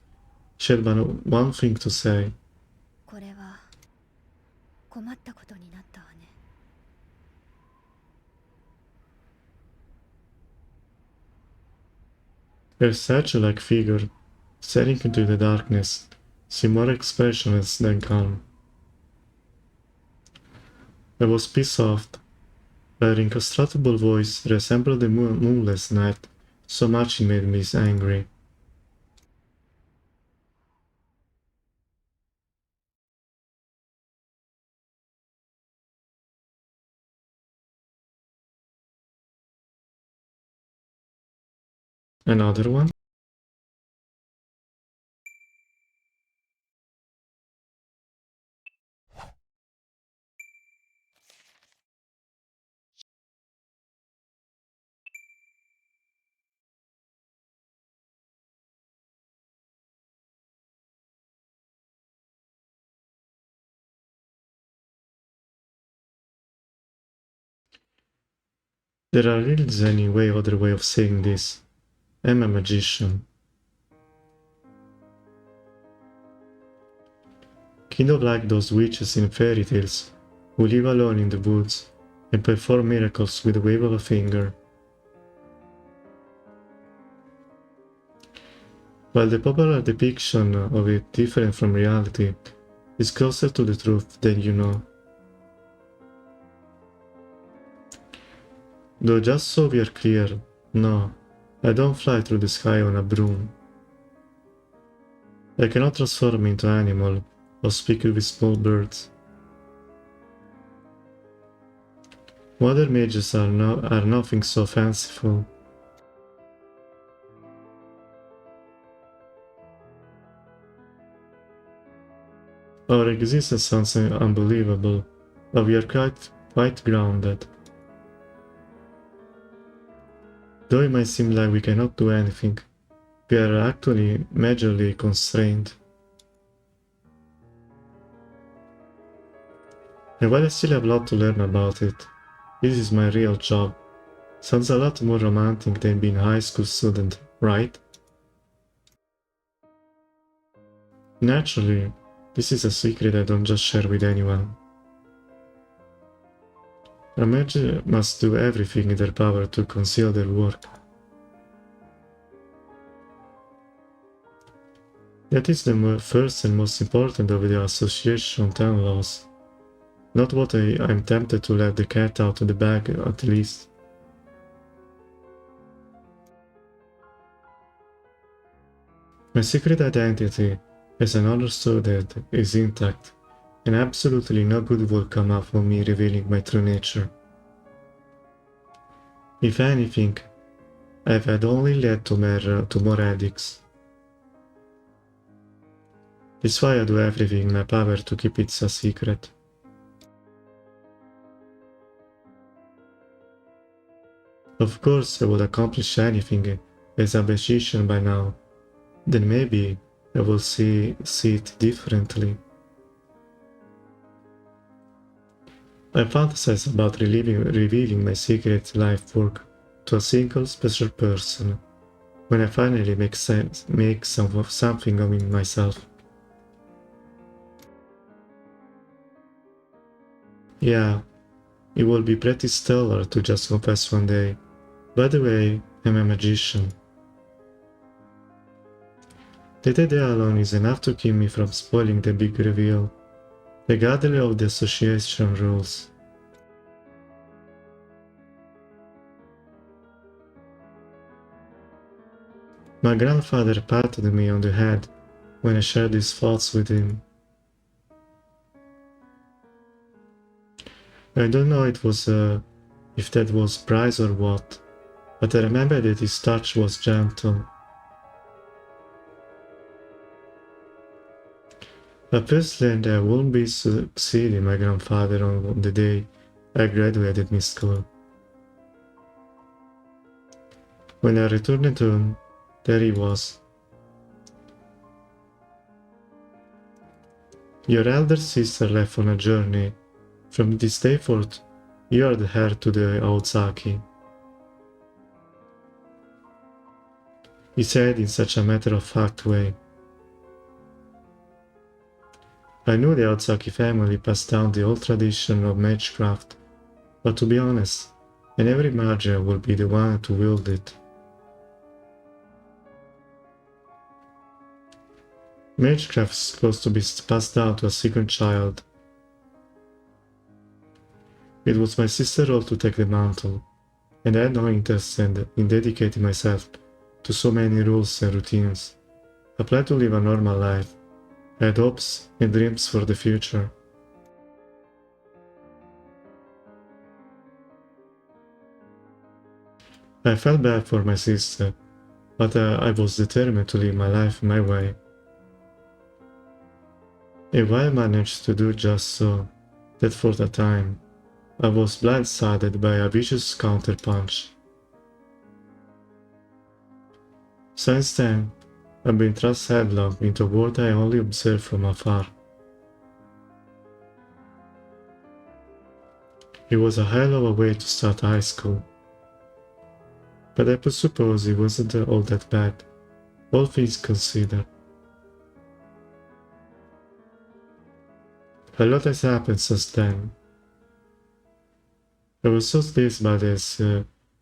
she had but one thing to say. これは困ったことになったわね。 Her statue-like figure, staring into the darkness, seemed more expressionless than calm. I was pissed off. Her inconstructible voice resembled the moonless night, so much it made me angry. Another one? There are really any other way of saying this. I'm a magician. Kind of like those witches in fairy tales, who live alone in the woods and perform miracles with a wave of a finger. While the popular depiction of it, different from reality, is closer to the truth than you know. Though just so we are clear, no, I don't fly through the sky on a broom. I cannot transform into an animal or speak with small birds. Modern mages are nothing so fanciful. Our existence sounds unbelievable, but we are quite grounded. Though it might seem like we cannot do anything, we are actually majorly constrained. And while I still have a lot to learn about it, this is my real job. Sounds a lot more romantic than being a high school student, right? Naturally, this is a secret I don't just share with anyone. A mage must do everything in their power to conceal their work. That is the first and most important of the Association 10 laws. Not what I'm tempted to let the cat out of the bag, at least. My secret identity, as an honor student, is intact, and absolutely no good will come out of me revealing my true nature. If anything, I've had only led to more addicts. That's why I do everything in my power to keep it a secret. Of course, I would accomplish anything as a magician by now. Then maybe I will see it differently. I fantasize about revealing my secret life work to a single special person when I finally make something of myself. Yeah, it will be pretty stellar to just confess one day. By the way, I'm a magician. That idea alone is enough to keep me from spoiling the big reveal, regardless of the association rules. My grandfather patted me on the head when I shared these thoughts with him. I don't know if that was praise or what, but I remember that his touch was gentle. I first learned I wouldn't be succeeding my grandfather on the day I graduated in school. When I returned home, there he was. Your elder sister left on a journey. From this day forth, you are the heir to the Aozaki. He said in such a matter-of-fact way. I knew the Aozaki family passed down the old tradition of magecraft, but to be honest, I never imagined I would be the one to wield it. Magecraft is supposed to be passed down to a second child. It was my sister's role to take the mantle, and I had no interest in dedicating myself to so many rules and routines. I planned to live a normal life. I had hopes and dreams for the future. I felt bad for my sister, but I was determined to live my life my way. And while I managed to do just so, that for the time, I was blindsided by a vicious counterpunch. Since then, I've been thrust headlong into a world I only observe from afar. It was a hell of a way to start high school, But I suppose it wasn't all that bad, all things considered. A lot has happened since then. I was so pleased by this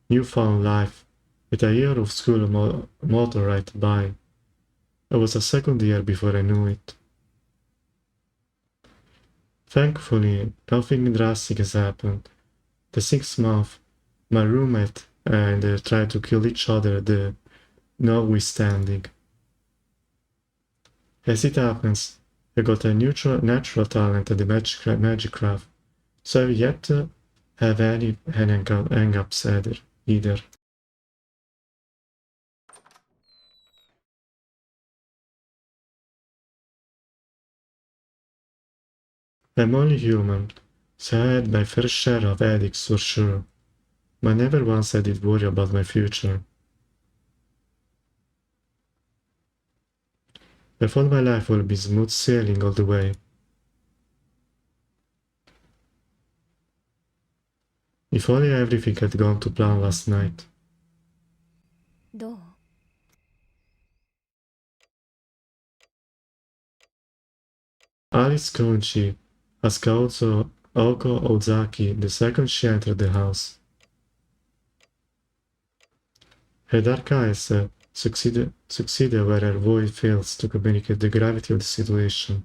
newfound life, with a year of school motor right by. I was a second year before I knew it. Thankfully, nothing drastic has happened. The 6th month, my roommate and I tried to kill each other, the notwithstanding. As it happens, I got a natural talent at the magic craft, so I've yet to have any hang-ups either. I'm only human, so I had my fair share of headaches for sure, but never once I did worry about my future. I thought my life would be smooth sailing all the way. If only everything had gone to plan last night. どう？ Alice Conchi asked also Oko Ozaki the second she entered the house. Her dark eyes succeeded where her voice fails to communicate the gravity of the situation.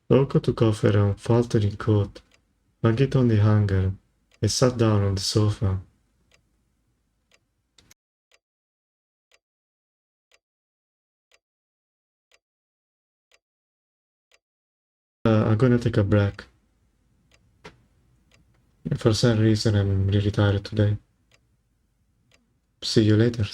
Oko took off her unfaltering coat, hung it on the hanger, and sat down on the sofa. I'm gonna take a break. For some reason, I'm really tired today. See you later.